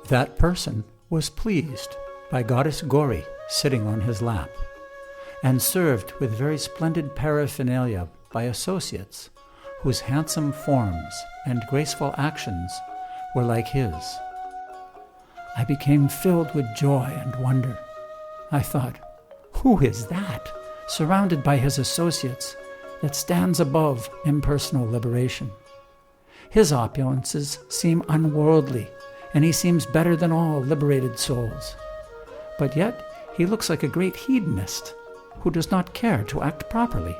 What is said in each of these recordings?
That person was pleased by goddess Gauri sitting on his lap, and served with very splendid paraphernalia by associates whose handsome forms and graceful actions were like his. I became filled with joy and wonder. I thought, who is that, surrounded by his associates, that stands above impersonal liberation? His opulences seem unworldly, and he seems better than all liberated souls. But yet he looks like a great hedonist who does not care to act properly.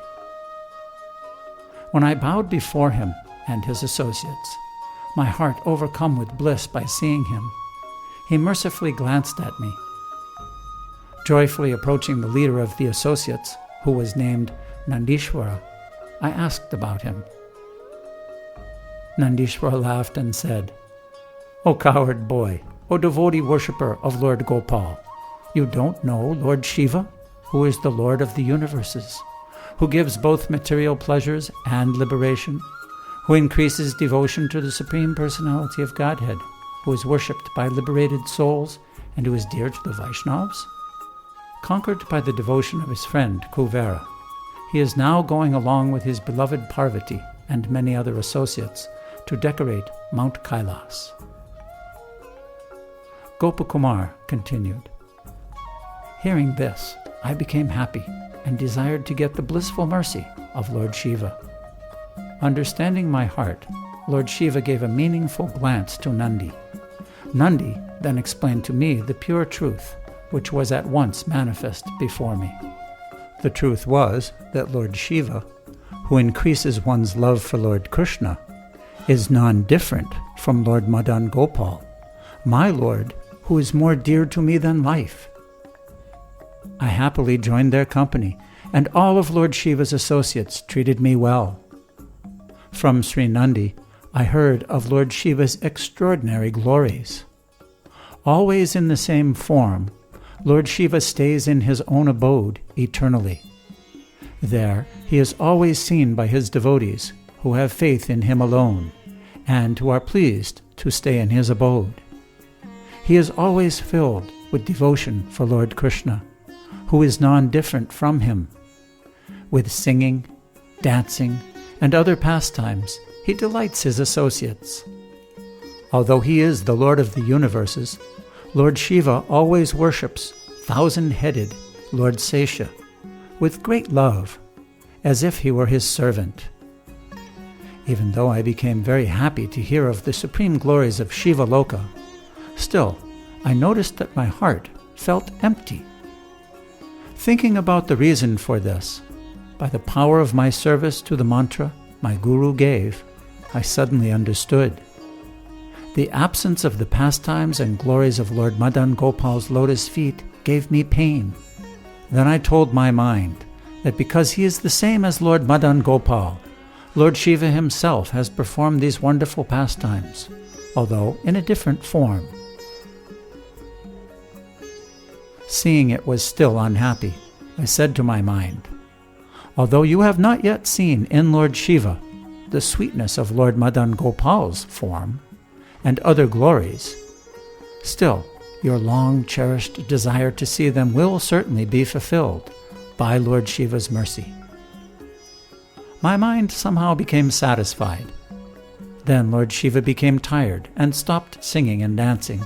When I bowed before him and his associates, my heart overcome with bliss by seeing him, he mercifully glanced at me. Joyfully approaching the leader of the associates, who was named Nandishvara, I asked about him. Nandishvara laughed and said, "O coward boy, O devotee worshipper of Lord Gopal, you don't know Lord Shiva, who is the Lord of the universes, who gives both material pleasures and liberation, who increases devotion to the Supreme Personality of Godhead, who is worshipped by liberated souls, and who is dear to the Vaishnavas? Conquered by the devotion of his friend Kuvera, he is now going along with his beloved Parvati and many other associates to decorate Mount Kailas." Gopakumar continued, "Hearing this, I became happy and desired to get the blissful mercy of Lord Shiva. Understanding my heart, Lord Shiva gave a meaningful glance to Nandi. Nandi then explained to me the pure truth, which was at once manifest before me. The truth was that Lord Shiva, who increases one's love for Lord Krishna, is non-different from Lord Madan Gopal, my Lord, who is more dear to me than life. I happily joined their company, and all of Lord Shiva's associates treated me well. From Sri Nandi, I heard of Lord Shiva's extraordinary glories. Always in the same form, Lord Shiva stays in his own abode eternally. There he is always seen by his devotees, who have faith in him alone, and who are pleased to stay in his abode. He is always filled with devotion for Lord Krishna, who is non-different from him. With singing, dancing, and other pastimes, he delights his associates. Although he is the Lord of the universes, Lord Shiva always worships thousand-headed Lord Sesha with great love, as if he were his servant. Even though I became very happy to hear of the supreme glories of Shiva Loka, still I noticed that my heart felt empty. Thinking about the reason for this, by the power of my service to the mantra my guru gave, I suddenly understood. The absence of the pastimes and glories of Lord Madan Gopal's lotus feet gave me pain. Then I told my mind that because he is the same as Lord Madan Gopal, Lord Shiva himself has performed these wonderful pastimes, although in a different form. Seeing it was still unhappy, I said to my mind, "Although you have not yet seen in Lord Shiva the sweetness of Lord Madan Gopal's form and other glories, still your long-cherished desire to see them will certainly be fulfilled by Lord Shiva's mercy." My mind somehow became satisfied. Then Lord Shiva became tired and stopped singing and dancing,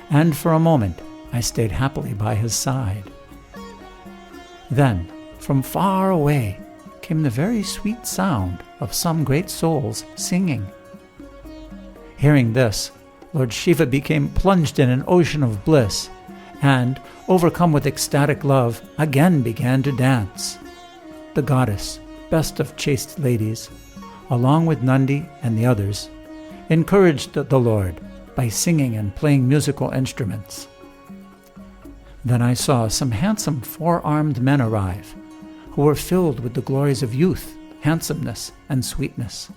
and for a moment I stayed happily by his side. Then, from far away, came the very sweet sound of some great souls singing. Hearing this, Lord Shiva became plunged in an ocean of bliss, and, overcome with ecstatic love, again began to dance. The goddess, best of chaste ladies, along with Nandi and the others, encouraged the Lord by singing and playing musical instruments. Then I saw some handsome four-armed men arrive, who were filled with the glories of youth, handsomeness, and sweetness,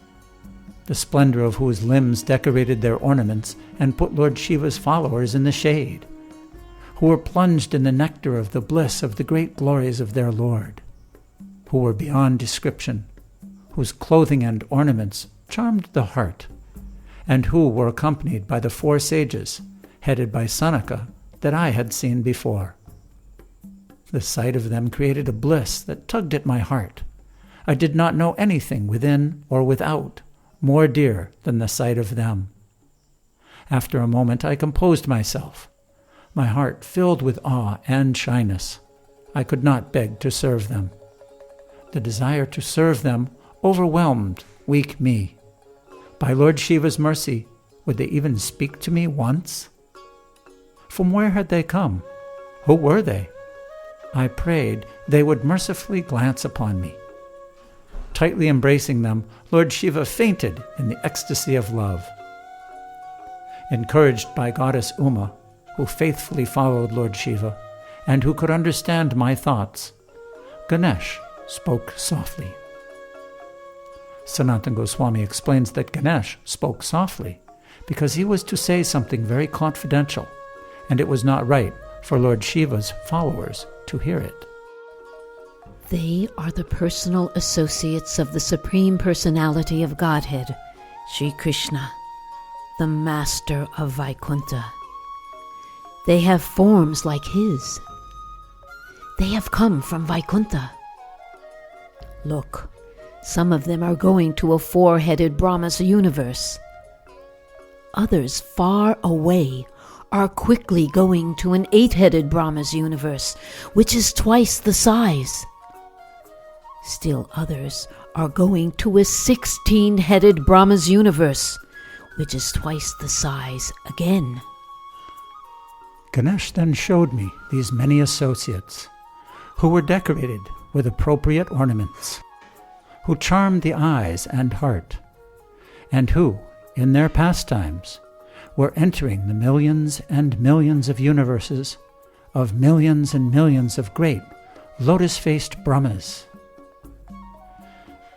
the splendor of whose limbs decorated their ornaments and put Lord Shiva's followers in the shade, who were plunged in the nectar of the bliss of the great glories of their Lord, who were beyond description, whose clothing and ornaments charmed the heart, and who were accompanied by the four sages, headed by Sanaka, that I had seen before. The sight of them created a bliss that tugged at my heart. I did not know anything within or without more dear than the sight of them. After a moment I composed myself, my heart filled with awe and shyness. I could not beg to serve them. The desire to serve them overwhelmed weak me. By Lord Shiva's mercy, would they even speak to me once? From where had they come? Who were they? I prayed they would mercifully glance upon me. Tightly embracing them, Lord Shiva fainted in the ecstasy of love. Encouraged by Goddess Uma, who faithfully followed Lord Shiva, and who could understand my thoughts, Ganesh spoke softly. Sanatana Goswami explains that Ganesh spoke softly because he was to say something very confidential, and it was not right for Lord Shiva's followers to hear it. They are the personal associates of the Supreme Personality of Godhead, Sri Krishna, the Master of Vaikuntha. They have forms like his. They have come from Vaikuntha. Look, some of them are going to a four-headed Brahma's universe. Others far away are quickly going to an eight-headed Brahma's universe, which is twice the size. Still others are going to a 16-headed Brahma's universe, which is twice the size again. Ganesh then showed me these many associates, who were decorated with appropriate ornaments, who charmed the eyes and heart, and who, in their pastimes, were entering the millions and millions of universes of millions and millions of great lotus-faced Brahmas.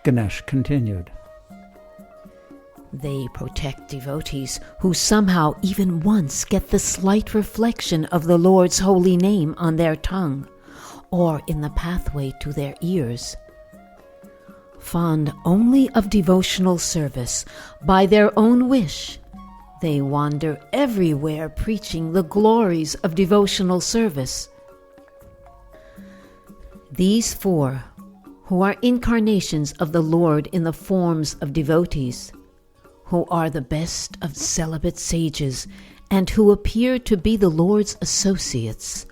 Ganesh continued. They protect devotees who somehow even once get the slight reflection of the Lord's holy name on their tongue or in the pathway to their ears. Fond only of devotional service, by their own wish, they wander everywhere preaching the glories of devotional service. These four, who are incarnations of the Lord in the forms of devotees, who are the best of celibate sages, and who appear to be the Lord's associates,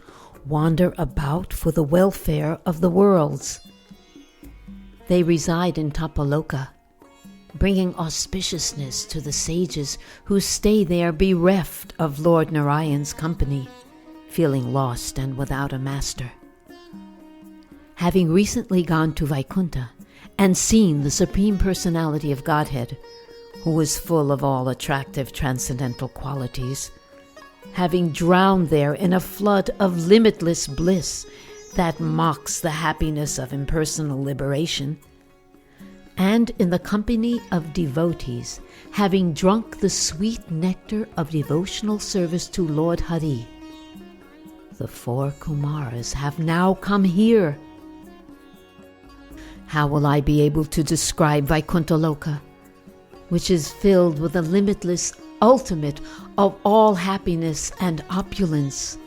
wander about for the welfare of the worlds. They reside in Tapaloka, bringing auspiciousness to the sages who stay there bereft of Lord Narayan's company, feeling lost and without a master. Having recently gone to Vaikuntha and seen the Supreme Personality of Godhead, who is full of all attractive transcendental qualities, having drowned there in a flood of limitless bliss that mocks the happiness of impersonal liberation, and in the company of devotees, having drunk the sweet nectar of devotional service to Lord Hari, the four Kumaras have now come here. How will I be able to describe Vaikuntha Loka, which is filled with the limitless ultimate of all happiness and opulence,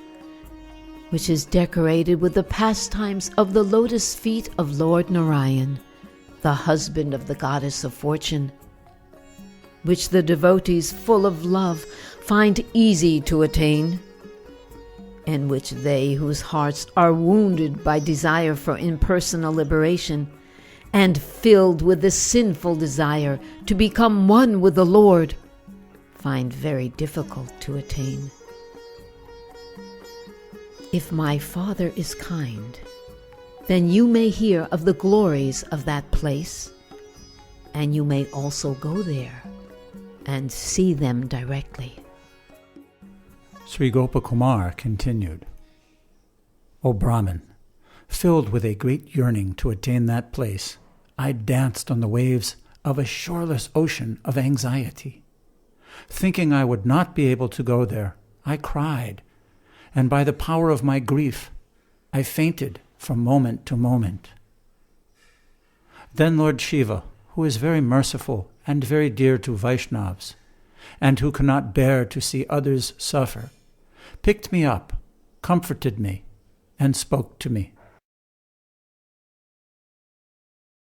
which is decorated with the pastimes of the lotus feet of Lord Narayan, the husband of the goddess of fortune, which the devotees full of love find easy to attain, and which they whose hearts are wounded by desire for impersonal liberation and filled with the sinful desire to become one with the Lord find very difficult to attain. If my Father is kind, then you may hear of the glories of that place, and you may also go there and see them directly. Sri Gopakumar continued, O Brahman, filled with a great yearning to attain that place, I danced on the waves of a shoreless ocean of anxiety. Thinking I would not be able to go there, I cried, and by the power of my grief, I fainted from moment to moment. Then Lord Shiva, who is very merciful and very dear to Vaishnavas, and who cannot bear to see others suffer, picked me up, comforted me, and spoke to me.